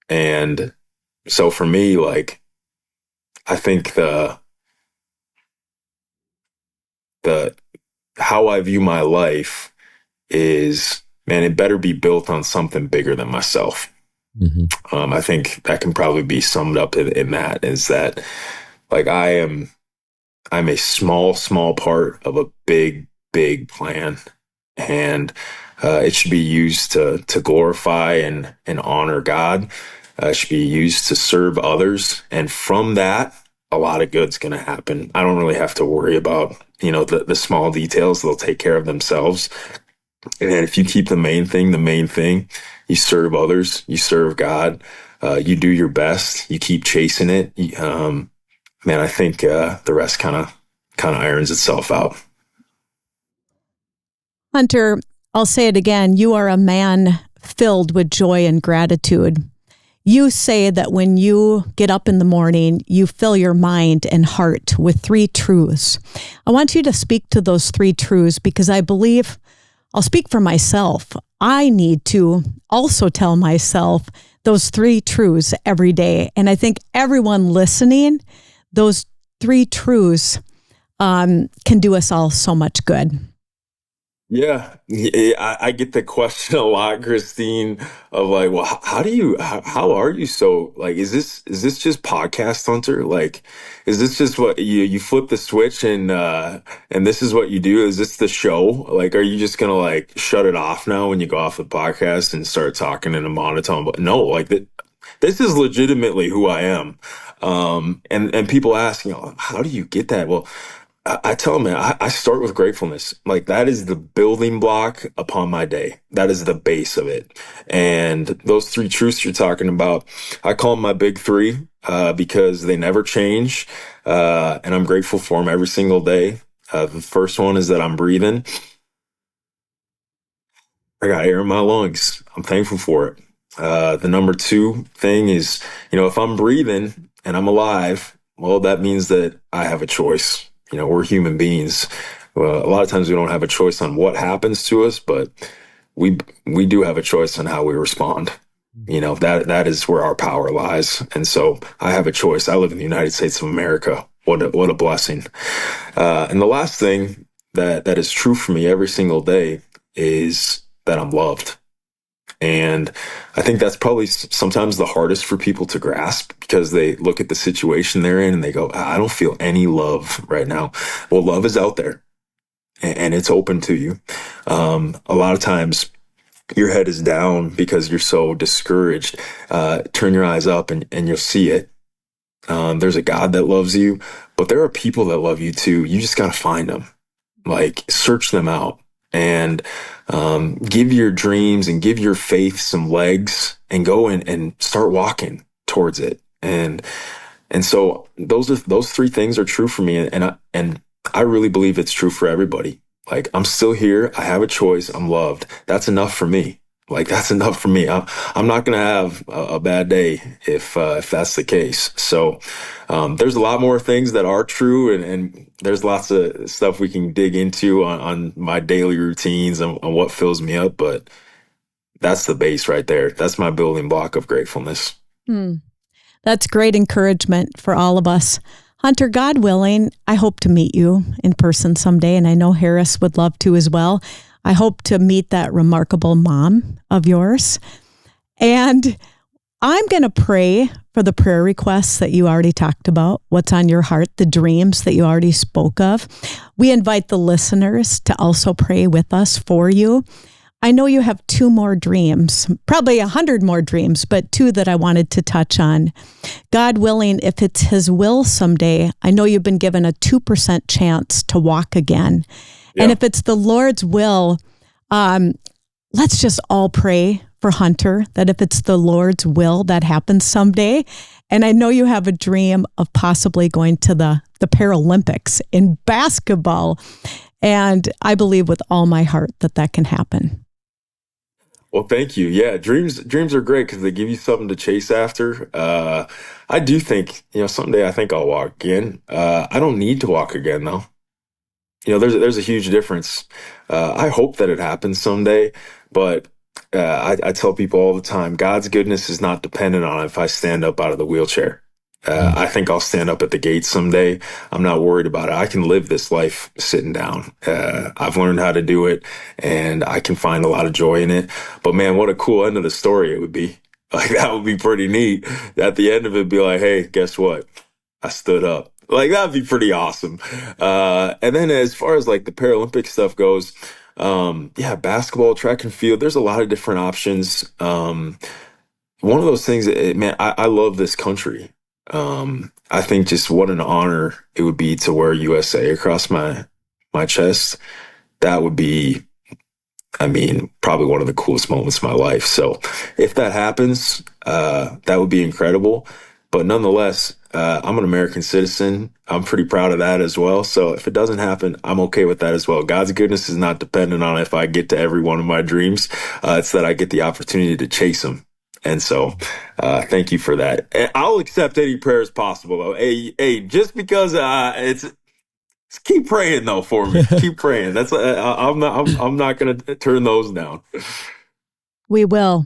And so for me, like, I think the how I view my life is, man, it better be built on something bigger than myself. I think that can probably be summed up in that, is that like I'm a small part of a big plan, and it should be used to glorify and honor God. It should be used to serve others, and from that, a lot of good's going to happen. I don't really have to worry about the small details; they'll take care of themselves. And if you keep the main thing, you serve others, you serve God, you do your best, you keep chasing it. Man, I think the rest kind of irons itself out. Hunter, I'll say it again. You are a man filled with joy and gratitude. You say that when you get up in the morning, you fill your mind and heart with three truths. I want you to speak to those three truths because I believe, I'll speak for myself. I need to also tell myself those three truths every day. And I think everyone listening, those three truths can do us all so much good. Yeah, I get the question a lot, Christine, of like, well, how are you so like, is this just podcast Hunter? Like, is this just what you flip the switch and this is what you do? Is this the show? Like, are you just gonna like shut it off now when you go off the podcast and start talking in a monotone? But no, like that. This is legitimately who I am. And people ask, how do you get that? Well, I tell them, man, I start with gratefulness. Like that is the building block upon my day. That is the base of it. And those three truths you're talking about, I call them my big three, because they never change. And I'm grateful for them every single day. The first one is that I'm breathing. I got air in my lungs. I'm thankful for it. The number two thing is, if I'm breathing and I'm alive, well, that means that I have a choice. We're human beings. Well, a lot of times we don't have a choice on what happens to us, but we do have a choice on how we respond. That is where our power lies. And so I have a choice. I live in the United States of America. What a blessing. And the last thing that is true for me every single day is that I'm loved. And I think that's probably sometimes the hardest for people to grasp because they look at the situation they're in and they go, I don't feel any love right now. Well, love is out there and it's open to you. A lot of times your head is down because you're so discouraged. Turn your eyes up and you'll see it. There's a God that loves you, but there are people that love you too. You just got to find them, like search them out. And give your dreams and give your faith some legs and go in and start walking towards it. And so those three things are true for me. And I really believe it's true for everybody. Like I'm still here. I have a choice. I'm loved. That's enough for me. Like that's enough for me. I'm not going to have a bad day if that's the case. So there's a lot more things that are true, and there's lots of stuff we can dig into on my daily routines and on what fills me up. But that's the base right there. That's my building block of gratefulness. That's great encouragement for all of us. Hunter, God willing, I hope to meet you in person someday, and I know Harris would love to as well. I hope to meet that remarkable mom of yours. And I'm going to pray for the prayer requests that you already talked about, what's on your heart, the dreams that you already spoke of. We invite the listeners to also pray with us for you. I know you have 2 more dreams, probably 100 more dreams, but 2 that I wanted to touch on. God willing, if it's His will someday, I know you've been given a 2% chance to walk again. Yeah. And if it's the Lord's will, let's just all pray for Hunter, that if it's the Lord's will, that happens someday. And I know you have a dream of possibly going to the Paralympics in basketball. And I believe with all my heart that can happen. Well, thank you. Yeah, dreams are great because they give you something to chase after. I do think, someday I think I'll walk again. I don't need to walk again though. There's a huge difference. I hope that it happens someday, but I tell people all the time, God's goodness is not dependent on if I stand up out of the wheelchair. I think I'll stand up at the gate someday. I'm not worried about it. I can live this life sitting down. I've learned how to do it, and I can find a lot of joy in it. But man, what a cool end of the story it would be. Like, that would be pretty neat. At the end of it, be like, hey, guess what? I stood up. Like, that'd be pretty awesome. And then as far as like the Paralympic stuff goes, basketball, track and field, there's a lot of different options. One of those things, man, I love this country. I think just what an honor it would be to wear USA across my chest. That would be I mean, probably one of the coolest moments of my life. So if that happens, that would be incredible. But nonetheless, I'm an American citizen. I'm pretty proud of that as well. So if it doesn't happen, I'm okay with that as well. God's goodness is not dependent on if I get to every one of my dreams. It's that I get the opportunity to chase them. And so, thank you for that. And I'll accept any prayers possible, though. Hey, just because keep praying though for me. Keep praying. That's I'm not going to turn those down. We will.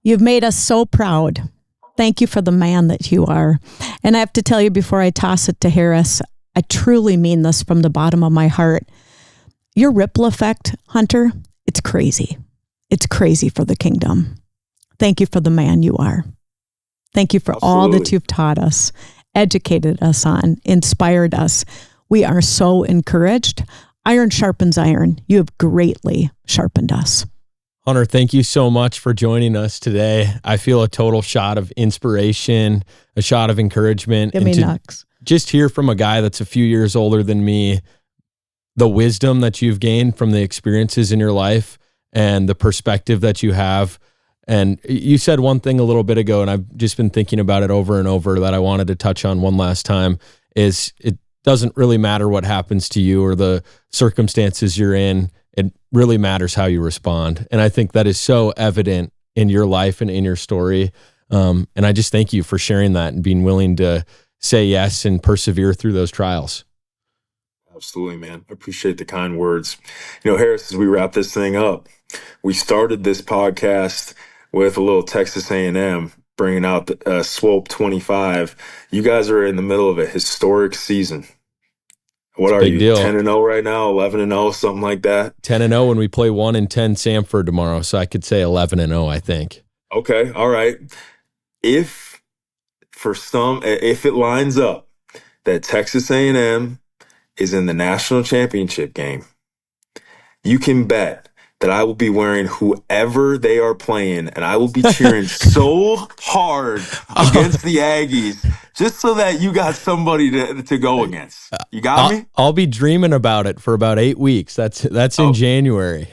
You've made us so proud. Thank you for the man that you are. And I have to tell you before I toss it to Harris, I truly mean this from the bottom of my heart. Your ripple effect, Hunter, it's crazy. It's crazy for the kingdom. Thank you for the man you are. Thank you for all that you've taught us, educated us on, inspired us. We are so encouraged. Iron sharpens iron. You have greatly sharpened us. Hunter, thank you so much for joining us today. I feel a total shot of inspiration, a shot of encouragement. Give me knocks. Just hear from a guy that's a few years older than me, the wisdom that you've gained from the experiences in your life and the perspective that you have. And you said one thing a little bit ago, and I've just been thinking about it over and over that I wanted to touch on one last time, is it doesn't really matter what happens to you or the circumstances you're in. It really matters how you respond. And I think that is so evident in your life and in your story. And I just thank you for sharing that and being willing to say yes and persevere through those trials. Absolutely, man. I appreciate the kind words. Harris, as we wrap this thing up, we started this podcast with a little Texas A&M bringing out the Swope 25. You guys are in the middle of a historic season. What are you, 10-0 right now, 11-0, something like that? 10-0 when we play 1-10 Samford tomorrow, so I could say 11-0, I think. Okay, all right. If it lines up that Texas A&M is in the national championship game, you can bet that I will be wearing whoever they are playing, and I will be cheering so hard against the Aggies, just so that you got somebody to go against. You got me? I'll be dreaming about it for about 8 weeks. That's in January.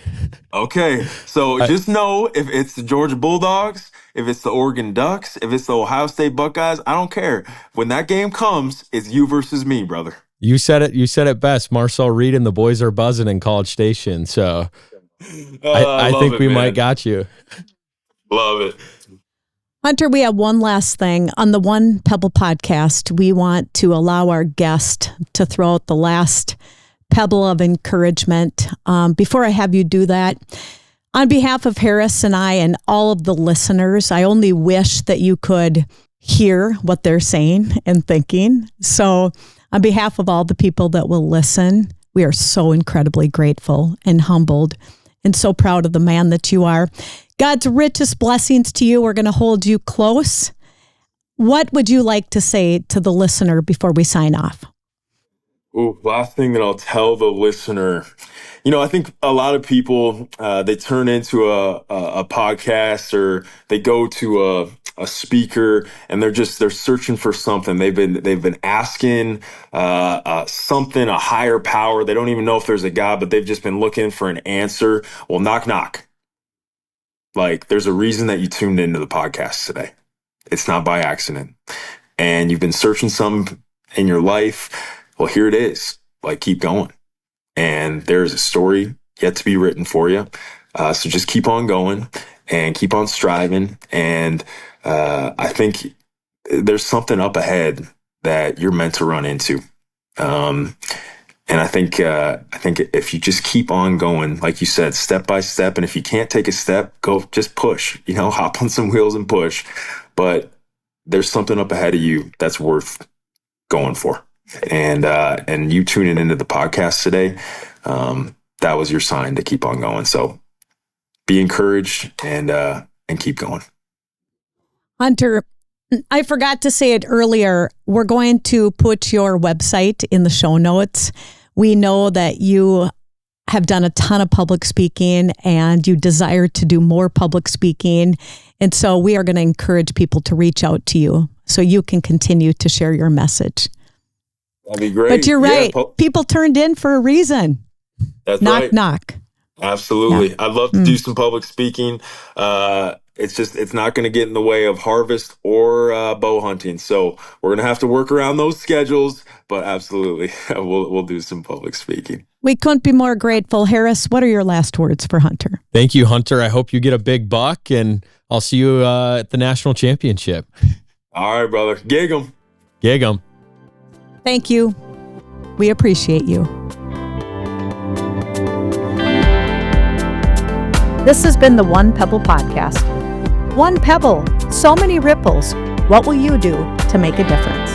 Okay, so just know if it's the Georgia Bulldogs, if it's the Oregon Ducks, if it's the Ohio State Buckeyes, I don't care. When that game comes, it's you versus me, brother. You said it best. Marcel Reed and the boys are buzzing in College Station, so I think we might got you. Love it. Hunter, we have one last thing. On the One Pebble podcast, we want to allow our guest to throw out the last pebble of encouragement. Before I have you do that, on behalf of Harris and I and all of the listeners, I only wish that you could hear what they're saying and thinking. So on behalf of all the people that will listen, we are so incredibly grateful and humbled and so proud of the man that you are. God's richest blessings to you. We're going to hold you close. What would you like to say to the listener before we sign off? Last thing that I'll tell the listener, I think a lot of people, they turn into a podcast or they go to a speaker and they're searching for something. They've been asking something, a higher power. They don't even know if there's a God, but they've just been looking for an answer. Well, knock, knock. Like, there's a reason that you tuned into the podcast today. It's not by accident. And you've been searching something in your life. Well, here it is. Like, keep going. And there's a story yet to be written for you. So just keep on going and keep on striving. And I think there's something up ahead that you're meant to run into. And I think if you just keep on going, like you said, step by step, and if you can't take a step, go just push, hop on some wheels and push. But there's something up ahead of you that's worth going for. And you tuning into the podcast today, that was your sign to keep on going. So be encouraged and keep going. Hunter, I forgot to say it earlier. We're going to put your website in the show notes. We know that you have done a ton of public speaking and you desire to do more public speaking. And so we are going to encourage people to reach out to you so you can continue to share your message. That'd be great. But you're right. People turned in for a reason. That's knock, right. Knock. Absolutely. Yeah. I'd love to do some public speaking. It's not going to get in the way of harvest or bow hunting. So we're going to have to work around those schedules, but absolutely, we'll do some public speaking. We couldn't be more grateful. Harris, what are your last words for Hunter? Thank you, Hunter. I hope you get a big buck, and I'll see you at the national championship. All right, brother. Gig 'em. Gig 'em. Thank you. We appreciate you. This has been the One Pebble Podcast. One pebble, so many ripples. What will you do to make a difference?